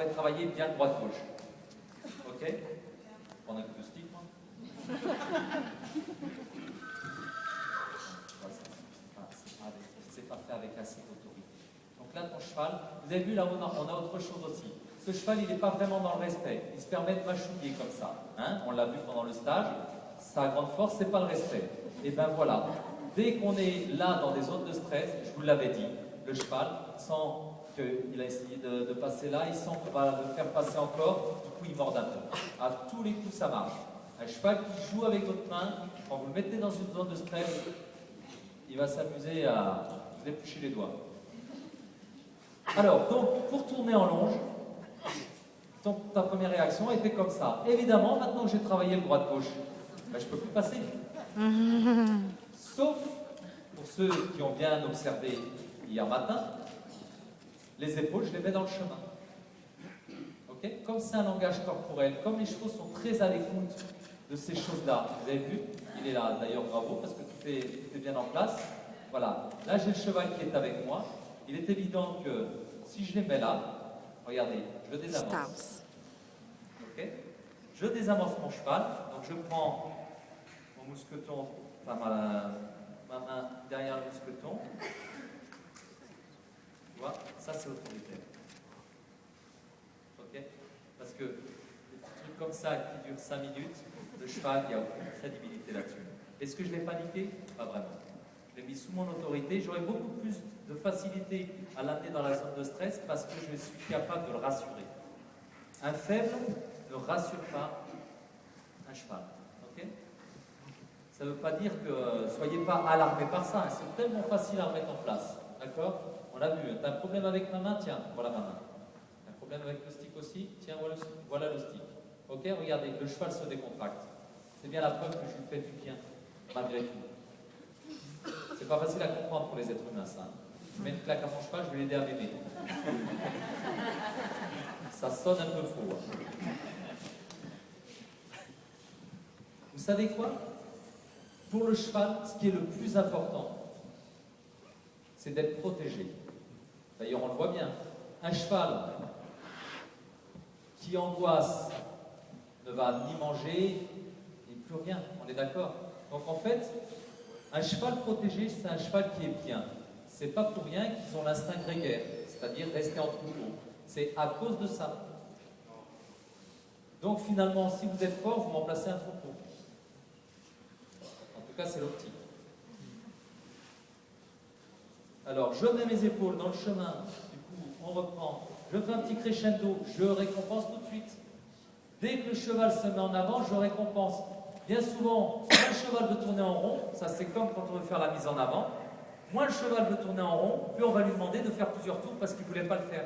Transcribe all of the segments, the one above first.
j'aurais travaillé bien droite-gauche. Ok? On a que le stick, moi. C'est pas fait avec assez d'autorité. Donc là, ton cheval, vous avez vu là, on a autre chose aussi. Ce cheval, il n'est pas vraiment dans le respect. Il se permet de mâchouiller comme ça. Hein, on l'a vu pendant le stage. Sa grande force, c'est pas le respect. Et ben voilà. Dès qu'on est là dans des zones de stress, je vous l'avais dit, le cheval sent qu'il a essayé de passer là, il sent qu'on va le faire passer encore, du coup il mord un peu. À tous les coups, ça marche. Un cheval qui joue avec votre main, quand vous le mettez dans une zone de stress, il va s'amuser à vous éplucher les doigts. Alors, donc, pour tourner en longe, ta première réaction était comme ça. Évidemment, maintenant que j'ai travaillé le droite-gauche, ben, je ne peux plus passer. Sauf pour ceux qui ont bien observé hier matin, les épaules, je les mets dans le chemin. Okay? Comme c'est un langage corporel, comme les chevaux sont très à l'écoute de ces choses-là, vous avez vu, il est là, d'ailleurs bravo, parce que tout est bien en place. Voilà, là j'ai le cheval qui est avec moi. Il est évident que si je les mets là, regardez, je désamorce. Okay? Je désamorce mon cheval, donc je prends mon mousqueton, enfin ma main derrière le mousqueton. Tu vois, ça c'est autoritaire. Ok? Parce que des petits trucs comme ça qui durent 5 minutes, le cheval, il n'y a aucune crédibilité là-dessus. Est-ce que je l'ai paniqué? Pas vraiment. Je l'ai mis sous mon autorité. J'aurais beaucoup plus de facilité à l'amener dans la zone de stress parce que je suis capable de le rassurer. Un faible ne rassure pas un cheval. Okay? Ça ne veut pas dire que soyez pas alarmés par ça. C'est tellement facile à remettre en place. D'accord? On l'a vu. Tu as un problème avec ma main? Tiens, voilà ma main. Un problème avec le stick aussi? Tiens, voilà le stick. Ok? Regardez, le cheval se décontracte. C'est bien la preuve que je lui fais du bien, malgré tout. C'est pas facile à comprendre pour les êtres humains, ça. Je mets une claque à mon cheval, je vais l'aider à bébé. Ça sonne un peu faux. Hein. Vous savez quoi? Pour le cheval, ce qui est le plus important, c'est d'être protégé. D'ailleurs, on le voit bien. Un cheval qui angoisse ne va ni manger, ni plus rien. On est d'accord? Donc en fait, un cheval protégé, c'est un cheval qui est bien. C'est pas pour rien qu'ils ont l'instinct grégaire, c'est-à-dire rester en troupeau. C'est à cause de ça. Donc finalement, si vous êtes fort, vous remplacez un troupeau. En tout cas, c'est l'optique. Alors, je mets mes épaules dans le chemin, du coup, on reprend. Je fais un petit crescendo, je récompense tout de suite. Dès que le cheval se met en avant, je récompense. Bien souvent, moins le cheval veut tourner en rond, ça c'est comme quand on veut faire la mise en avant. Moins le cheval veut tourner en rond, plus on va lui demander de faire plusieurs tours parce qu'il ne voulait pas le faire.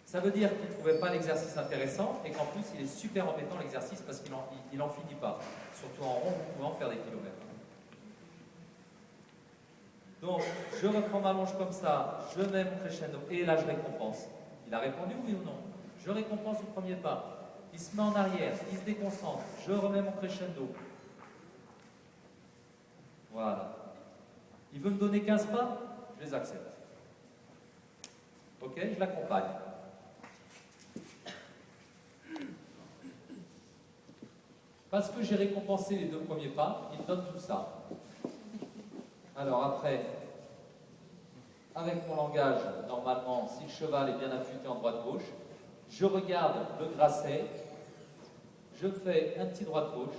Ça veut dire qu'il ne trouvait pas l'exercice intéressant et qu'en plus il est super embêtant l'exercice parce qu'il n'en finit pas. Surtout en rond, vous pouvez en faire des kilomètres. Donc, je reprends ma longe comme ça, je mets mon crescendo et là je récompense. Il a répondu oui ou non? Je récompense au premier pas. Il se met en arrière, il se déconcentre, je remets mon crescendo. Voilà. Il veut me donner 15 pas? Je les accepte. Ok? Je l'accompagne. Parce que j'ai récompensé les 2 premiers pas, il me donne tout ça. Alors après, avec mon langage, normalement, si le cheval est bien affûté en droite-gauche, je regarde le grasset, je fais un petit droite-gauche,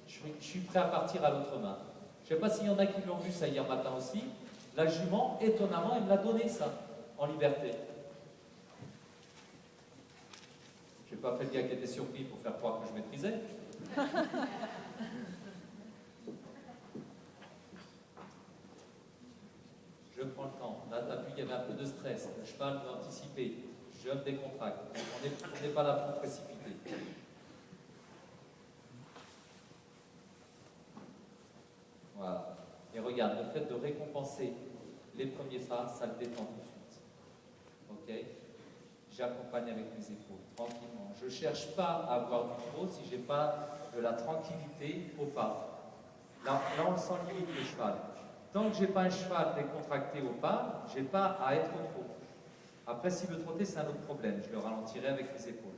je suis prêt à partir à l'autre main. Je ne sais pas s'il y en a qui l'ont vu ça hier matin aussi. La jument, étonnamment, elle me l'a donné ça, en liberté. Je n'ai pas fait le gars qui était surpris pour faire croire que je maîtrisais. Je prends le temps. Là, tu as vu qu'il y avait un peu de stress. Le cheval veut anticiper. Je me décontracte. On n'est pas là pour précipiter. Voilà. Et regarde, le fait de récompenser les premiers pas, ça le détend tout de suite. Ok? J'accompagne avec mes épaules, tranquillement. Je ne cherche pas à avoir du trop si je n'ai pas de la tranquillité au pas. Là, on le sent limite le cheval. Tant que je n'ai pas un cheval décontracté au pas, je n'ai pas à être au trop. Après, s'il veut trotter, c'est un autre problème. Je le ralentirai avec les épaules.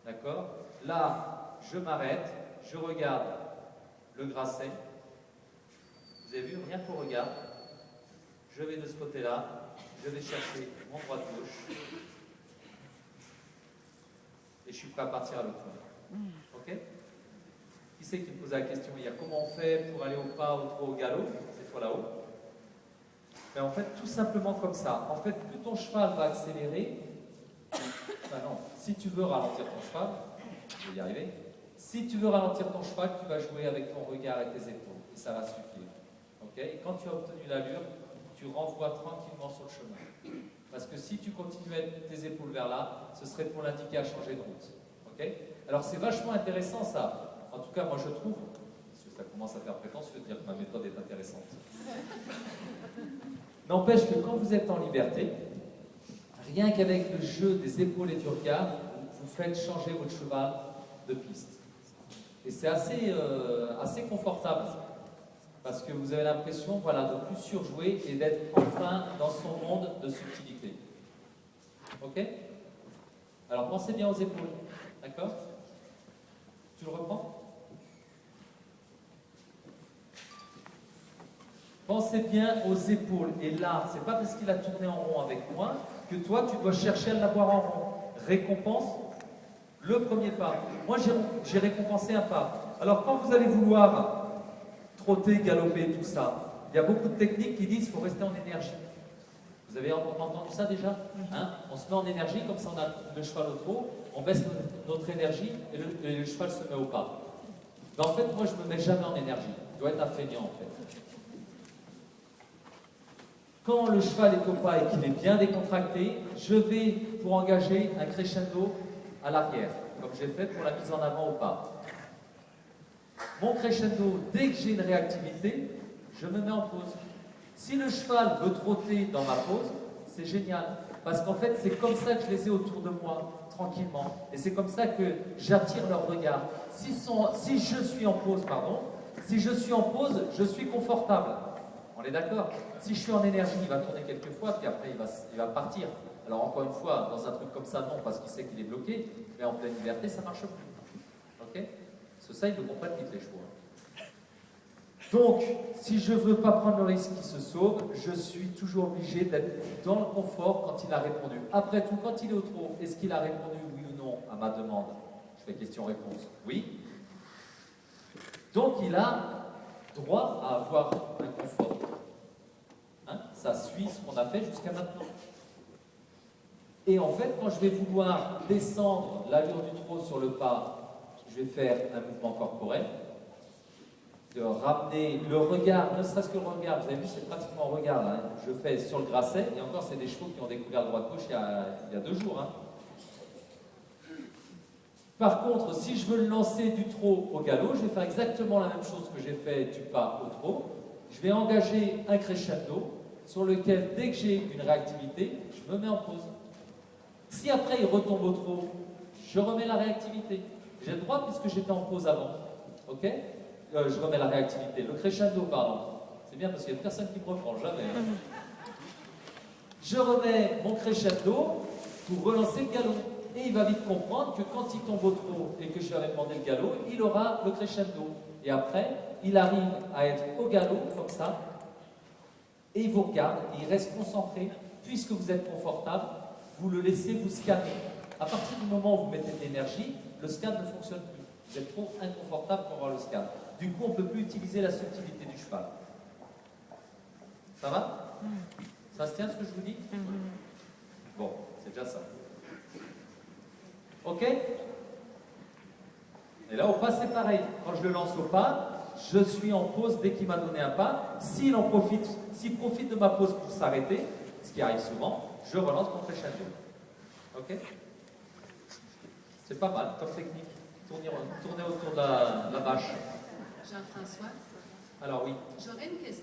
D'accord? Là, je m'arrête, je regarde le grasset. Vous avez vu, rien qu'au regard. Je vais de ce côté-là, je vais chercher mon droite-gauche. Et je suis prêt à partir à l'autre fois. Ok? Qui c'est qui me posait la question hier? Comment on fait pour aller au pas, au trot, au galop? Cette fois là-haut. Ben en fait, tout simplement comme ça. En fait, plus ton cheval va accélérer, ben non, si tu veux ralentir ton cheval, je vais y arriver, si tu veux ralentir ton cheval, tu vas jouer avec ton regard et tes épaules, et ça va suffire. Okay? Et quand tu as obtenu l'allure, tu renvoies tranquillement sur le chemin. Parce que si tu continuais tes épaules vers là, ce serait pour l'indiquer à changer de route. Okay? Alors c'est vachement intéressant ça. En tout cas, moi je trouve, parce que ça commence à faire prétentieux de dire que ma méthode est intéressante. N'empêche que quand vous êtes en liberté, rien qu'avec le jeu des épaules et du regard, vous faites changer votre cheval de piste. Et c'est assez confortable, parce que vous avez l'impression voilà, de plus surjouer et d'être enfin dans son monde de subtilité. Ok? Alors pensez bien aux épaules, d'accord? Tu le reprends? Pensez bien aux épaules. Et là, c'est pas parce qu'il a tourné en rond avec moi que toi, tu dois chercher à l'avoir en rond. Récompense le premier pas. Moi, j'ai récompensé un pas. Alors, quand vous allez vouloir trotter, galoper, tout ça, il y a beaucoup de techniques qui disent qu'il faut rester en énergie. Vous avez entendu ça déjà? Hein? On se met en énergie, comme ça on a le cheval au trot, on baisse notre énergie et le cheval se met au pas. Mais en fait, moi, je ne me mets jamais en énergie. Je dois être un feignant, en fait. Quand le cheval est au pas et qu'il est bien décontracté, je vais pour engager un crescendo à l'arrière, comme j'ai fait pour la mise en avant au pas. Mon crescendo, dès que j'ai une réactivité, je me mets en pause. Si le cheval veut trotter dans ma pause, c'est génial. Parce qu'en fait, c'est comme ça que je les ai autour de moi, tranquillement. Et c'est comme ça que j'attire leur regard. Si je suis en pause, je suis confortable. On est d'accord? Si je suis en énergie, il va tourner quelques fois, puis après il va partir. Alors encore une fois, dans un truc comme ça, non, parce qu'il sait qu'il est bloqué, mais en pleine liberté, ça ne marche plus. Ok? Parce que ça, ils le comprennent vite, les chevaux. Donc, si je ne veux pas prendre le risque qu'il se sauve, je suis toujours obligé d'être dans le confort quand il a répondu. Après tout, quand il est au trot, est-ce qu'il a répondu oui ou non à ma demande? Je fais question-réponse. Oui. Donc, il a droit à avoir un confort. Hein? Ça suit ce qu'on a fait jusqu'à maintenant. Et en fait, quand je vais vouloir descendre l'allure du trot sur le pas, je vais faire un mouvement corporel, de ramener le regard, ne serait-ce que le regard, vous avez vu, c'est pratiquement un regard, là, hein. Je fais sur le grasset, et encore, c'est des chevaux qui ont découvert le droit-gauche il y a 2 jours. Hein. Par contre, si je veux le lancer du trot au galop, je vais faire exactement la même chose que j'ai fait du pas au trot. Je vais engager un crescendo sur lequel, dès que j'ai une réactivité, je me mets en pause. Si après il retombe au trot, je remets la réactivité. J'ai le droit puisque j'étais en pause avant. Ok? Je remets la réactivité. Le crescendo, pardon. C'est bien parce qu'il n'y a personne qui me reprend, jamais. Hein. Je remets mon crescendo pour relancer le galop. Et il va vite comprendre que quand il tombe au trot et que je lui avais demandé le galop, il aura le crescendo. Et après, il arrive à être au galop, comme ça, et il vous regarde, et il reste concentré. Puisque vous êtes confortable, vous le laissez vous scanner. À partir du moment où vous mettez de l'énergie, le scan ne fonctionne plus. Vous êtes trop inconfortable pour avoir le scan. Du coup, on ne peut plus utiliser la subtilité du cheval. Ça va? Ça se tient ce que je vous dis? Bon, c'est déjà ça. Ok? Et là, au pas, c'est pareil. Quand je le lance au pas, je suis en pause dès qu'il m'a donné un pas. S'il profite de ma pause pour s'arrêter, ce qui arrive souvent, je relance mon crescendo. Ok? C'est pas mal comme technique. Tourner autour de la bâche. Jean-François? Alors oui. J'aurais une question.